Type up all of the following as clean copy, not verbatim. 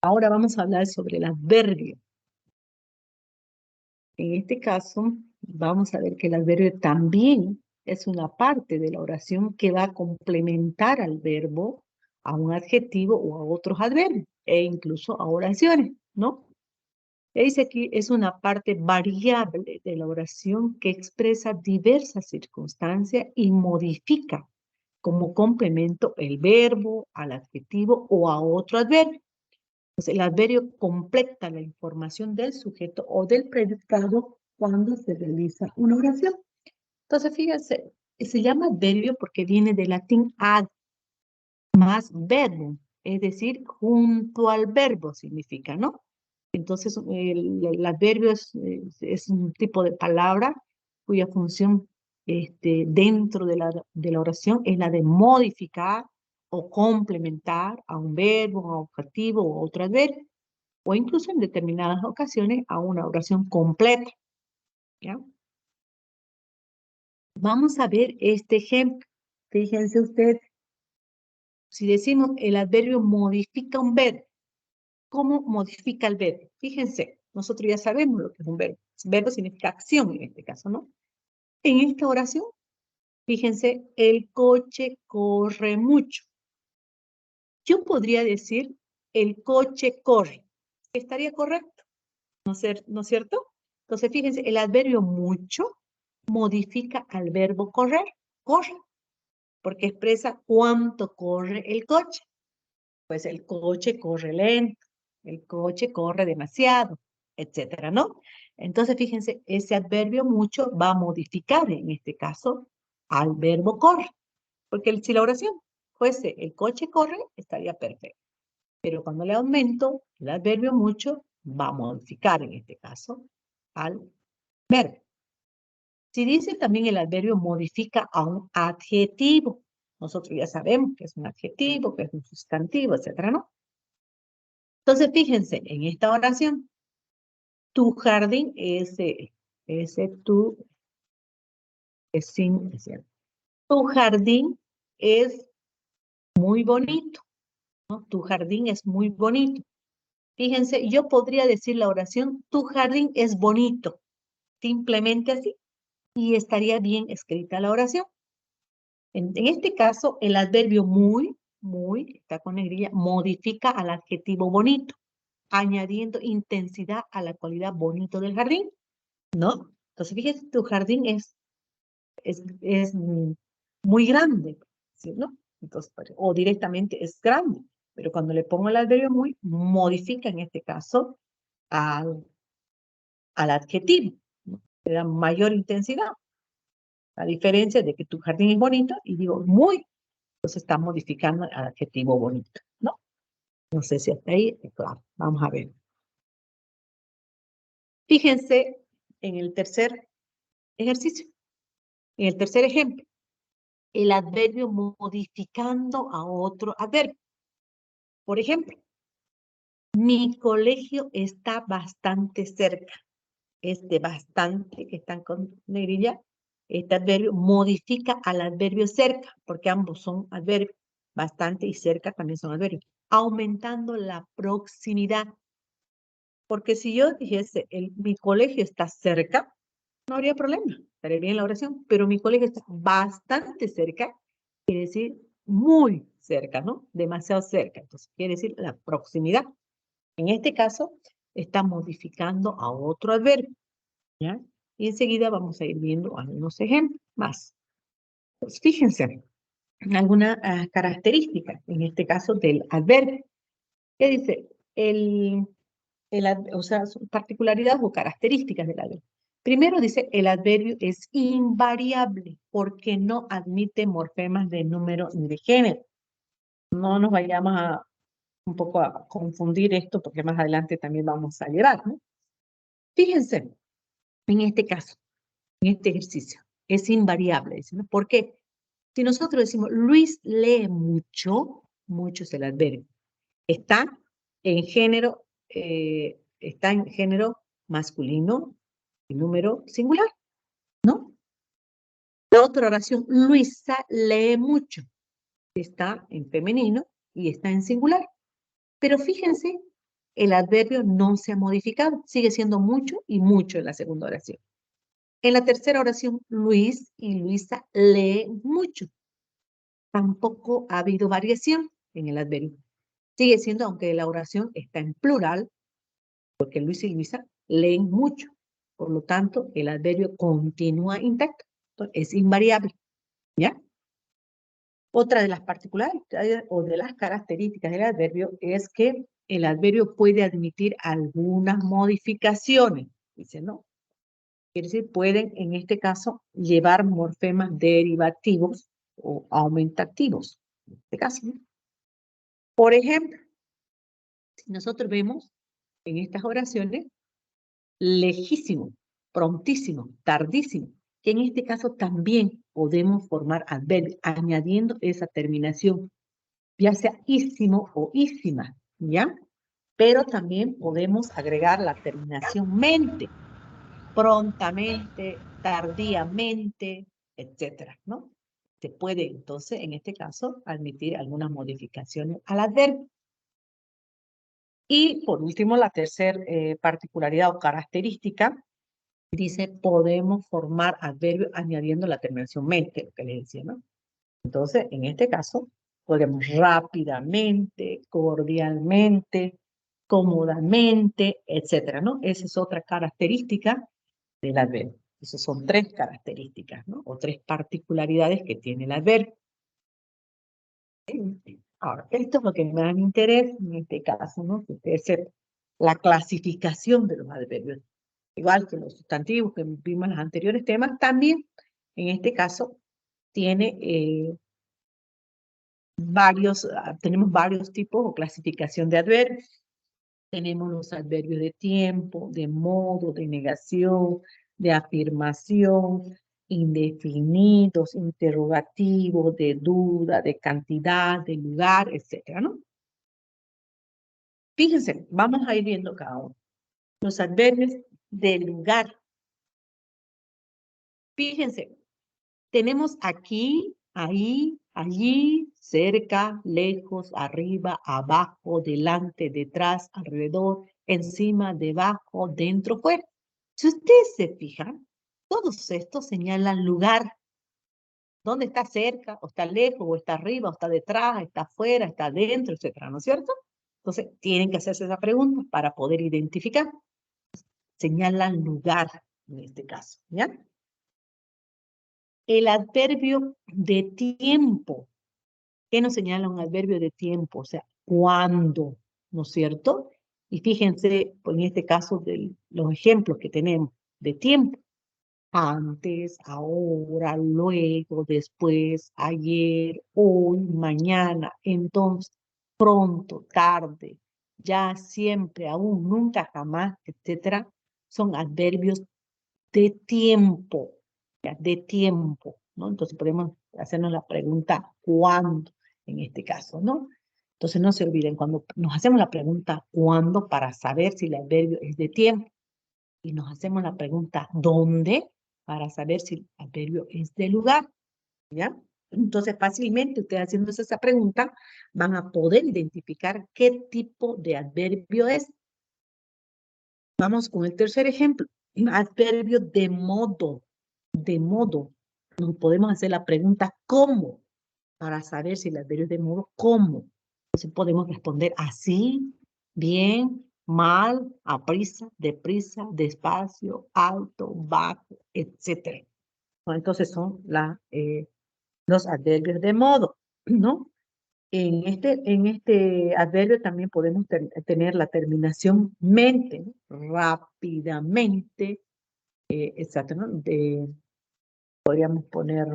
Ahora vamos a hablar sobre el adverbio. En este caso, vamos a ver que el adverbio también es una parte de la oración que va a complementar al verbo, a un adjetivo o a otros adverbios, e incluso a oraciones, ¿no? Y dice aquí, es una parte variable de la oración que expresa diversas circunstancias y modifica como complemento el verbo, al adjetivo o a otro adverbio. Entonces, el adverbio completa la información del sujeto o del predicado cuando se realiza una oración. Entonces, fíjense, se llama adverbio porque viene del latín ad más verbo, es decir, junto al verbo significa, ¿no? Entonces, el adverbio es un tipo de palabra cuya función dentro de la oración es la de modificar o complementar a un verbo, a un adjetivo o a otro adverbio, o incluso en determinadas ocasiones a una oración completa, ¿ya? Vamos a ver este ejemplo. Fíjense ustedes, si decimos el adverbio modifica un verbo, ¿cómo modifica el verbo? Fíjense, nosotros ya sabemos lo que es un verbo. Verbo significa acción en este caso, ¿no? En esta oración, fíjense, el coche corre mucho. Yo podría decir, el coche corre. ¿Estaría correcto? ¿No es cierto? Entonces, fíjense, el adverbio mucho modifica al verbo correr, corre, porque expresa cuánto corre el coche. Pues el coche corre lento, el coche corre demasiado, etcétera, ¿no? Entonces, fíjense, ese adverbio mucho va a modificar en este caso al verbo corre, porque si la oración fuese el coche corre, estaría perfecto. Pero cuando le aumento el adverbio mucho, va a modificar en este caso al verbo. Si dice también el adverbio modifica a un adjetivo, nosotros ya sabemos que es un adjetivo, que es un sustantivo, etcétera, ¿no? Entonces, fíjense, en esta oración, tu jardín, ese tu, es sin, es cierto. Tu jardín es muy bonito, ¿no? Tu jardín es muy bonito. Fíjense, yo podría decir la oración, tu jardín es bonito, simplemente así, y estaría bien escrita la oración. En este caso, el adverbio muy, está con negrilla, modifica al adjetivo bonito, añadiendo intensidad a la cualidad bonito del jardín, ¿no? Entonces, fíjate, tu jardín es muy grande, ¿sí? ¿No? Entonces, o directamente es grande, pero cuando le pongo el adverbio muy, modifica en este caso al adjetivo, ¿no? Le da mayor intensidad. La diferencia de que tu jardín es bonito y digo muy, entonces está modificando al adjetivo bonito, ¿no? No sé si hasta ahí, claro, vamos a ver. Fíjense en el tercer ejercicio, en el tercer ejemplo, el adverbio modificando a otro adverbio. Por ejemplo, mi colegio está bastante cerca. Este bastante, que están con negrilla, este adverbio modifica al adverbio cerca, porque ambos son adverbios. Bastante y cerca también son adverbios. Aumentando la proximidad. Porque si yo dijese, mi colegio está cerca, no habría problema, estaría bien la oración, pero mi colegio está bastante cerca, quiere decir muy cerca, ¿no? Demasiado cerca, entonces quiere decir la proximidad. En este caso, está modificando a otro adverbio, ¿ya? Y enseguida vamos a ir viendo algunos ejemplos más. Pues fíjense en alguna característica, en este caso del adverbio. ¿Qué dice? O sea, particularidades o características del adverbio. Primero dice, el adverbio es invariable porque no admite morfemas de número ni de género. No nos vayamos un poco a confundir esto porque más adelante también vamos a llegar, ¿no? Fíjense, en este caso, en este ejercicio, es invariable, dice, ¿no? ¿Por qué? Si nosotros decimos, Luis lee mucho, mucho es el adverbio. Está en género masculino y número singular, ¿no? La otra oración, Luisa lee mucho, está en femenino y está en singular. Pero fíjense el adverbio no se ha modificado, sigue siendo mucho y mucho en la segunda oración. En la tercera oración, Luis y Luisa leen mucho. Tampoco ha habido variación en el adverbio. Sigue siendo, aunque la oración está en plural, porque Luis y Luisa leen mucho. Por lo tanto, el adverbio continúa intacto. Es invariable. ¿Ya? Otra de las particularidades o de las características del adverbio es que el adverbio puede admitir algunas modificaciones. Dice, ¿no? Quiere decir, pueden en este caso llevar morfemas derivativos o aumentativos. En este caso, ¿no? Por ejemplo, si nosotros vemos en estas oraciones, lejísimo, prontísimo, tardísimo, que en este caso también podemos formar adverbios añadiendo esa terminación, ya sea ísimo o ísima, ¿ya? Pero también podemos agregar la terminación mente, prontamente, tardíamente, etcétera, ¿no? Se puede entonces, en este caso, admitir algunas modificaciones al adverbio. Y por último, la tercera particularidad o característica, dice, podemos formar adverbios añadiendo la terminación mente, lo que les decía, ¿no? Entonces, en este caso, podemos rápidamente, cordialmente, cómodamente, etcétera, ¿no? Esa es otra característica del adverbio. Esas son tres características, ¿no? O tres particularidades que tiene el adverbio. Ahora, esto es lo que me da interés en este caso, ¿no? Que ustedes sepan la clasificación de los adverbios. Igual que los sustantivos que vimos en los anteriores temas, también en este caso tiene tenemos varios tipos o clasificación de adverbios. Tenemos los adverbios de tiempo, de modo, de negación, de afirmación, indefinidos, interrogativos, de duda, de cantidad, de lugar, etcétera, ¿no? Fíjense, vamos a ir viendo cada uno. Los adverbios de lugar. Fíjense, tenemos aquí, ahí, allí, cerca, lejos, arriba, abajo, delante, detrás, alrededor, encima, debajo, dentro, fuera. Si ustedes se fijan, todos estos señalan lugar. ¿Dónde está cerca, o está lejos, o está arriba, o está detrás, está afuera, está adentro, etcétera, ¿no es cierto? Entonces, tienen que hacerse esa pregunta para poder identificar. Señalan lugar, en este caso, ¿ya? El adverbio de tiempo. ¿Qué nos señala un adverbio de tiempo? O sea, ¿cuándo? ¿No es cierto? Y fíjense, pues, en este caso, de los ejemplos que tenemos de tiempo. Antes, ahora, luego, después, ayer, hoy, mañana, entonces, pronto, tarde, ya, siempre, aún, nunca, jamás, etcétera, son adverbios de tiempo, ¿ya? De tiempo, ¿no? Entonces podemos hacernos la pregunta ¿cuándo? En este caso, ¿no? Entonces no se olviden, cuando nos hacemos la pregunta ¿cuándo? Para saber si el adverbio es de tiempo, y nos hacemos la pregunta ¿dónde? Para saber si el adverbio es de lugar, ¿ya? Entonces fácilmente ustedes haciéndose esa pregunta van a poder identificar qué tipo de adverbio es. Vamos con el tercer ejemplo. Adverbio de modo. De modo. Nos podemos hacer la pregunta ¿cómo? Para saber si el adverbio es de modo, ¿cómo? Entonces podemos responder así, bien, mal, aprisa, deprisa, despacio, alto, bajo, etc. Bueno, entonces son los adverbios de modo, ¿no? En este adverbio también podemos tener la terminación mente, ¿no? Rápidamente, exacto, ¿no? Podríamos poner,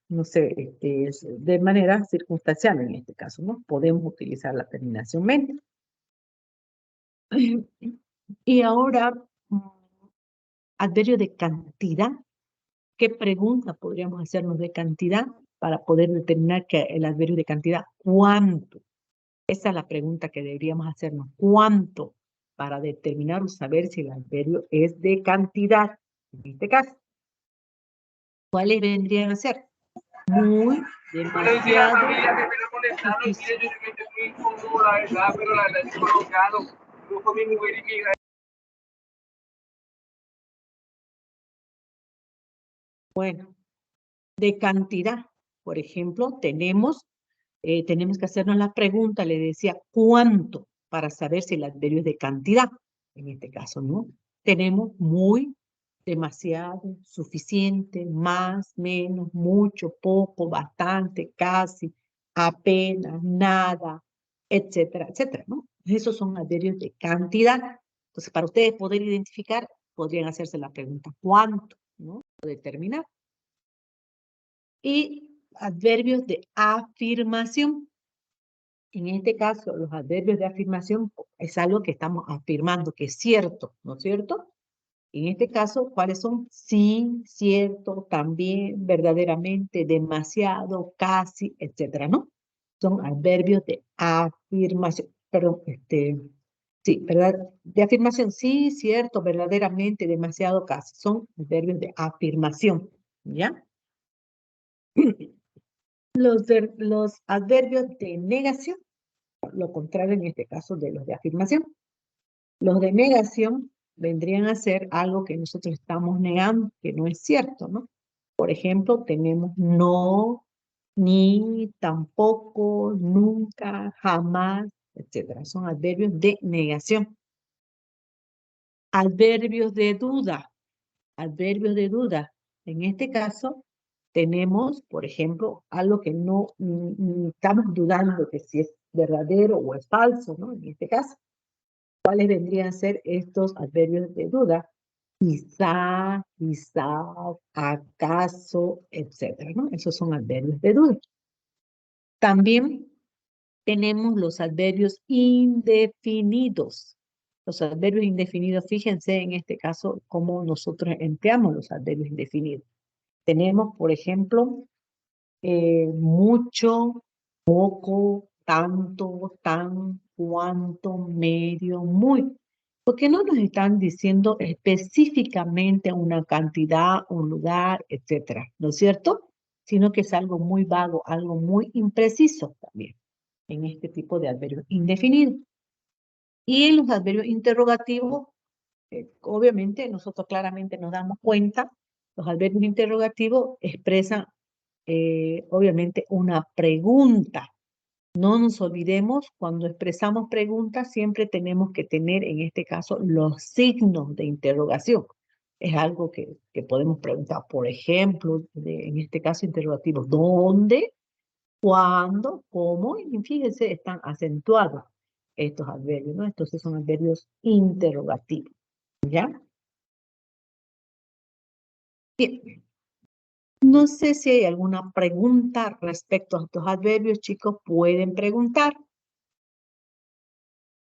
no sé, de manera circunstancial en este caso, ¿no? Podemos utilizar la terminación mente. Y ahora, adverbio de cantidad. ¿Qué pregunta podríamos hacernos de cantidad para poder determinar que el adverbio de cantidad? ¿Cuánto? Esa es la pregunta que deberíamos hacernos. ¿Cuánto? Para determinar o saber si el adverbio es de cantidad. En este caso, ¿cuáles vendrían a ser? Muy, demasiado, suficiente. Bueno, de cantidad, por ejemplo, tenemos que hacernos la pregunta, le decía, ¿cuánto? Para saber si el adverbio es de cantidad, en este caso, ¿no? Tenemos muy, demasiado, suficiente, más, menos, mucho, poco, bastante, casi, apenas, nada, etcétera, etcétera, ¿no? Esos son adverbios de cantidad. Entonces, para ustedes poder identificar, podrían hacerse la pregunta, ¿cuánto? ¿No? O determinar. Y adverbios de afirmación. En este caso, los adverbios de afirmación es algo que estamos afirmando, que es cierto, ¿no es cierto? En este caso, ¿cuáles son? Sí, cierto, también, verdaderamente, demasiado, casi, etcétera, ¿no? Son adverbios de afirmación, perdón, sí, ¿verdad? De afirmación, sí, cierto, verdaderamente, demasiado, casi. Son adverbios de afirmación, ¿ya? Los adverbios de negación, lo contrario en este caso de los de afirmación. Los de negación vendrían a ser algo que nosotros estamos negando, que no es cierto, ¿no? Por ejemplo, tenemos no, ni, tampoco, nunca, jamás, etcétera. Son adverbios de negación. Adverbios de duda. Adverbios de duda. En este caso, tenemos, por ejemplo, algo que no estamos dudando que si es verdadero o es falso, ¿no? En este caso, ¿cuáles vendrían a ser estos adverbios de duda? Quizá, quizás, acaso, etcétera, ¿no? Esos son adverbios de duda. También tenemos los adverbios indefinidos. Los adverbios indefinidos, fíjense en este caso cómo nosotros empleamos los adverbios indefinidos. Tenemos, por ejemplo, mucho, poco, tanto, tan, cuanto, medio, muy. Porque no nos están diciendo específicamente una cantidad, un lugar, etcétera, ¿no es cierto? Sino que es algo muy vago, algo muy impreciso también en este tipo de adverbios indefinidos. Y en los adverbios interrogativos, obviamente nosotros claramente nos damos cuenta, los adverbios interrogativos expresan obviamente una pregunta. No nos olvidemos, cuando expresamos preguntas, siempre tenemos que tener, en este caso, los signos de interrogación. Es algo que podemos preguntar, por ejemplo, en este caso interrogativo, ¿dónde? ¿Cuándo? ¿Cómo? Y fíjense, están acentuados estos adverbios, ¿no? Entonces son adverbios interrogativos, ¿ya? Bien. No sé si hay alguna pregunta respecto a estos adverbios, chicos, pueden preguntar.